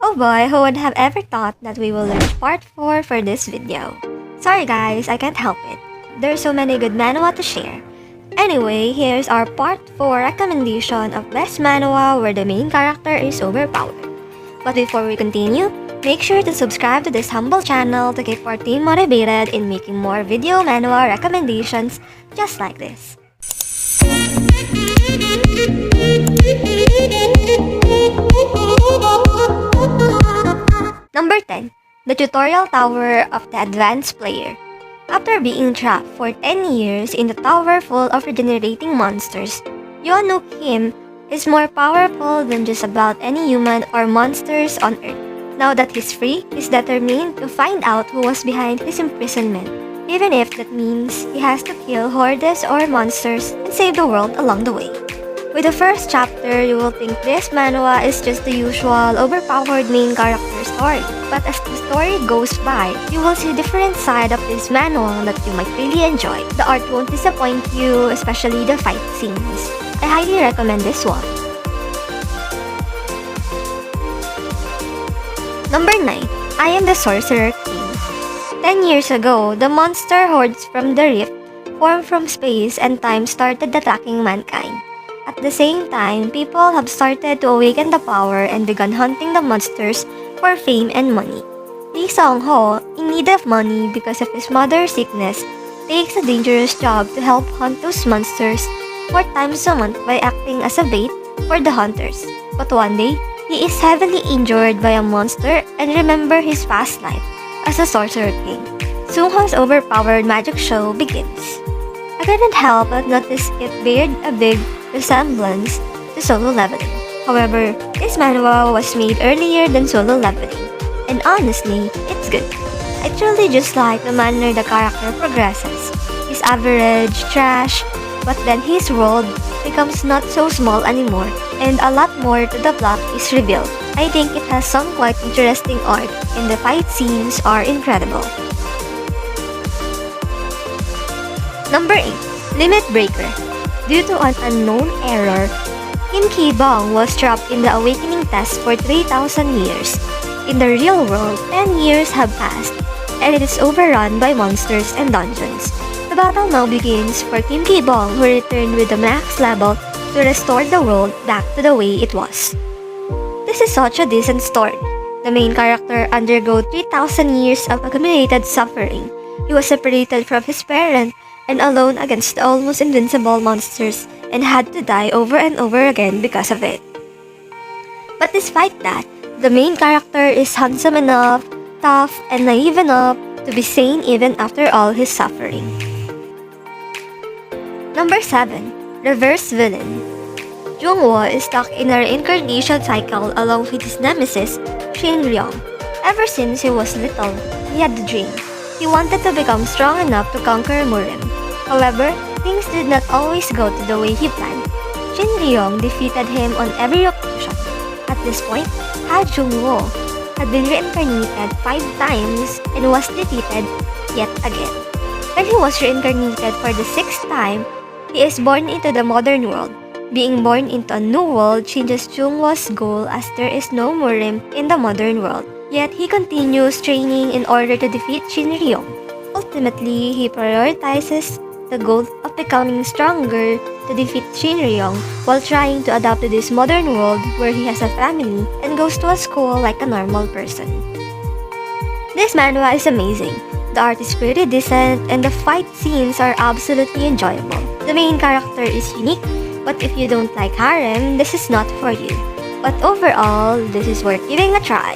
Oh boy, who would have ever thought that we will launch part 4 for this video? Sorry guys, I can't help it. There's so many good manhwa to share. Anyway, here's our part 4 recommendation of best manhwa where the main character is overpowered. But before we continue, make sure to subscribe to this humble channel to keep our team motivated in making more video manhwa recommendations just like this. Number 10. The Tutorial Tower of the Advanced Player. After being trapped for 10 years in the tower full of regenerating monsters, Yeonu Kim is more powerful than just about any human or monsters on Earth. Now that he's free, he's determined to find out who was behind his imprisonment, even if that means he has to kill hordes or monsters and save the world along the way. With the first chapter, you will think this manhwa is just the usual overpowered main character story. But as the story goes by, you will see a different side of this manhwa that you might really enjoy. The art won't disappoint you, especially the fight scenes. I highly recommend this one. Number 9. I Am the Sorcerer King. 10 years ago, the monster hordes from the rift formed from space and time started attacking mankind. At the same time, people have started to awaken the power and begun hunting the monsters for fame and money. Lee Song-ho, in need of money because of his mother's sickness, takes a dangerous job to help hunt those monsters 4 times a month by acting as a bait for the hunters. But one day, he is heavily injured by a monster and remembers his past life as a sorcerer king. Sung-ho's overpowered magic show begins. I couldn't help but notice it bared a big resemblance to Solo Leveling. However, this manhwa was made earlier than Solo Leveling, and honestly, it's good. I truly just like the manner the character progresses. He's average, trash, but then his world becomes not so small anymore, and a lot more to the plot is revealed. I think it has some quite interesting art, and the fight scenes are incredible. Number 8. Limit Breaker. Due to an unknown error, Kim Ki-bong was trapped in the awakening test for 3,000 years. In the real world, 10 years have passed, and it is overrun by monsters and dungeons. The battle now begins for Kim Ki-bong, who returned with the max level to restore the world back to the way it was. This is such a decent story. The main character undergo 3,000 years of accumulated suffering. He was separated from his parent and alone against the almost invincible monsters and had to die over and over again because of it. But despite that, the main character is handsome enough, tough, and naive enough to be sane even after all his suffering. Number 7. Reverse Villain. Jung-woo is stuck in a reincarnation cycle along with his nemesis, Shin Ryong. Ever since he was little, he had the dream. He wanted to become strong enough to conquer Murim. However, things did not always go to the way he planned. Shin Ryong defeated him on every occasion. At this point, Ha Jung-woo had been reincarnated 5 times and was defeated yet again. When he was reincarnated for the 6th time, he is born into the modern world. Being born into a new world changes Jung-woo's goal as there is no Murim in the modern world. Yet he continues training in order to defeat Shin Ryong. Ultimately, he prioritizes the goal of becoming stronger to defeat Shin Ryong while trying to adapt to this modern world where he has a family and goes to a school like a normal person. This manhwa is amazing. The art is pretty decent and the fight scenes are absolutely enjoyable. The main character is unique, but if you don't like harem, this is not for you. But overall, this is worth giving a try.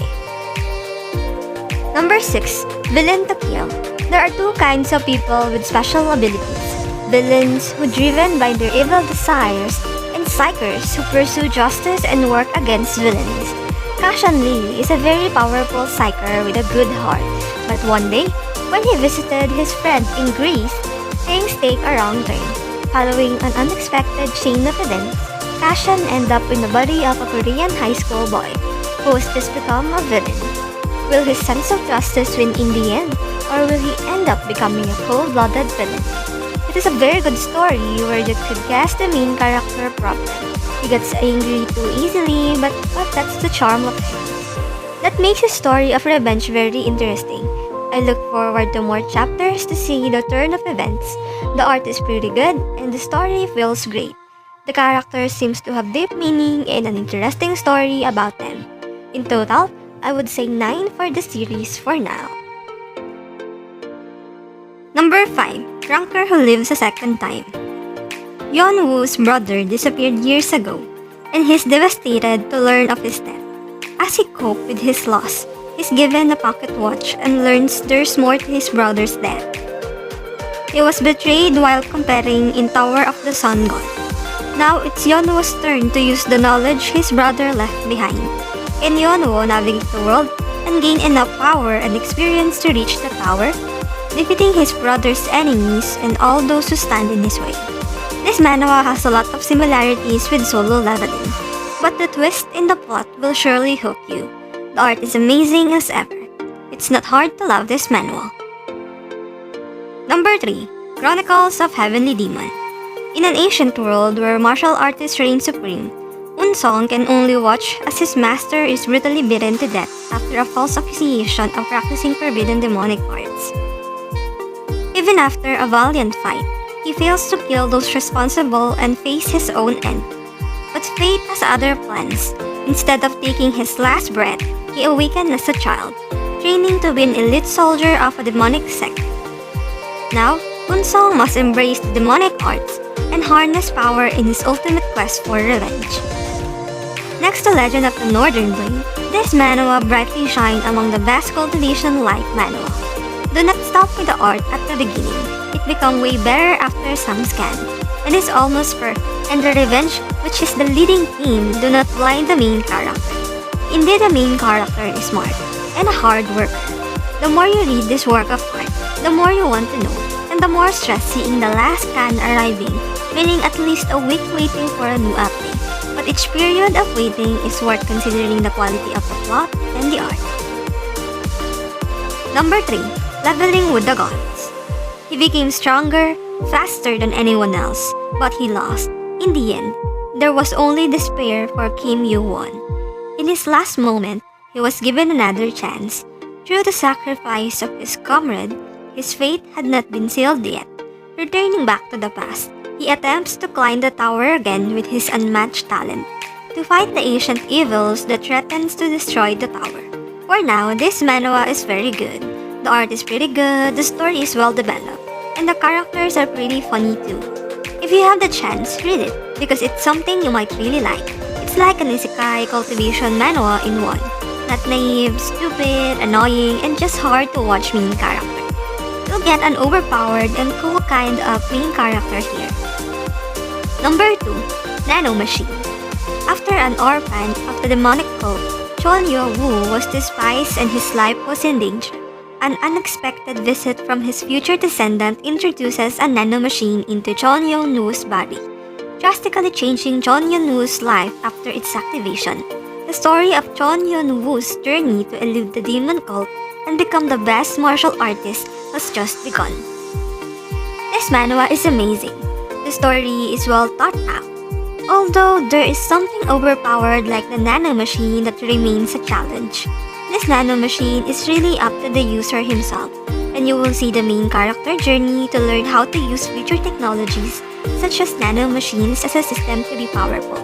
Number 6. Villain to Kill. There are 2 kinds of people with special abilities. Villains who driven by their evil desires, and psychers who pursue justice and work against villains. Kashan Lee is a very powerful psyker with a good heart. But one day, when he visited his friend in Greece, things take a wrong turn. Following an unexpected chain of events, Kashan ended up in the body of a Korean high school boy who has just become a villain. Will his sense of justice win in the end, or will he end up becoming a cold-blooded villain? It is a very good story where you could guess the main character problem. He gets angry too easily, but that's the charm of him. That makes his story of revenge very interesting. I look forward to more chapters to see the turn of events. The art is pretty good and the story feels great. The characters seems to have deep meaning and an interesting story about them. In total, I would say 9 for the series for now. Number 5. Drunker Who Lives a Second Time. Yeon-woo's brother disappeared years ago, and he's devastated to learn of his death. As he copes with his loss, he's given a pocket watch and learns there's more to his brother's death. He was betrayed while competing in Tower of the Sun God. Now it's Yeon-woo's turn to use the knowledge his brother left behind. Can Yeon-woo navigate the world and gain enough power and experience to reach the tower, defeating his brother's enemies and all those who stand in his way? This manhwa has a lot of similarities with solo leveling, but the twist in the plot will surely hook you. The art is amazing as ever. It's not hard to love this manhwa. Number 3. Chronicles of Heavenly Demon. In an ancient world where martial artists reign supreme, Unsong can only watch as his master is brutally beaten to death after a false accusation of practicing forbidden demonic arts. Even after a valiant fight, he fails to kill those responsible and face his own end. But fate has other plans. Instead of taking his last breath, he awakened as a child, training to be an elite soldier of a demonic sect. Now, Unsong must embrace the demonic arts and harness power in his ultimate quest for revenge. Next to Legend of the Northern Blade, this manhwa brightly shines among the best cultivation-like manhwa. Do not stop with the art at the beginning. It becomes way better after some scan, and is almost perfect. And the revenge, which is the leading theme, do not blind the main character. Indeed, the main character is smart and a hard worker. The more you read this work of art, the more you want to know, and the more stress seeing the last scan arriving, meaning at least a week waiting for a new update. But each period of waiting is worth considering the quality of the plot and the art. Number 3. Leveling with the Gods. He became stronger, faster than anyone else, but he lost. In the end, there was only despair for Kim Yoo-won. In his last moment, he was given another chance. Through the sacrifice of his comrade, his fate had not been sealed yet. Returning back to the past, he attempts to climb the tower again with his unmatched talent, to fight the ancient evils that threatens to destroy the tower. For now, this manhwa is very good. The art is pretty good, the story is well developed, and the characters are pretty funny too. If you have the chance, read it, because it's something you might really like. It's like an isekai cultivation manhwa in one. Not naive, stupid, annoying, and just hard to watch main character. You'll get an overpowered and cool kind of main character here. Number 2. Nano Machine. After an orphan of the demonic cult, Chon Yo-woo was despised and his life was in danger. An unexpected visit from his future descendant introduces a nanomachine into Chon Yeon-woo's body, drastically changing Chon Yeon-woo's life after its activation. The story of Chon Yeon-woo's journey to elude the demon cult and become the best martial artist has just begun. This manhwa is amazing. The story is well thought out. Although there is something overpowered like the nanomachine that remains a challenge. This nanomachine is really up to the user himself, and you will see the main character journey to learn how to use future technologies such as nanomachines as a system to be powerful.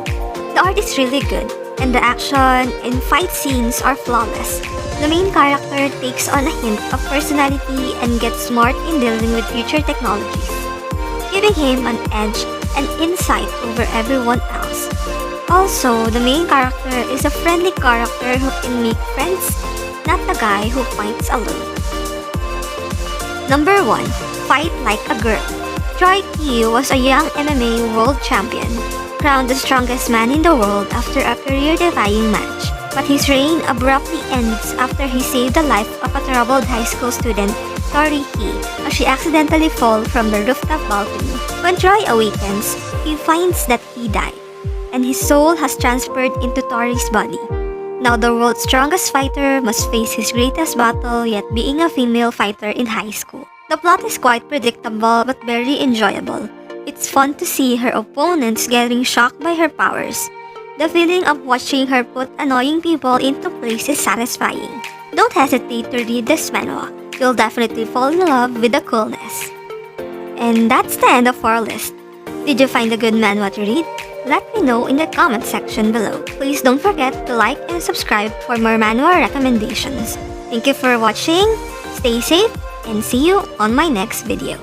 The art is really good, and the action and fight scenes are flawless. The main character takes on a hint of personality and gets smart in dealing with future technologies, giving him an edge and insight over everyone else. Also, the main character is a friendly character who can make friends, not the guy who fights alone. Number 1. Fight Like a Girl. Choi Kyu was a young MMA world champion, crowned the strongest man in the world after a career-defying match. But his reign abruptly ends after he saved the life of a troubled high school student, Tori Hee, as she accidentally falls from the rooftop balcony. When Troy awakens, he finds that he died, and his soul has transferred into Tori's body. Now the world's strongest fighter must face his greatest battle, yet being a female fighter in high school. The plot is quite predictable but very enjoyable. It's fun to see her opponents getting shocked by her powers. The feeling of watching her put annoying people into place is satisfying. Don't hesitate to read this manhwa. You'll definitely fall in love with the coolness. And that's the end of our list. Did you find a good manhwa to read? Let me know in the comment section below. Please don't forget to like and subscribe for more manhwa recommendations. Thank you for watching, stay safe, and see you on my next video.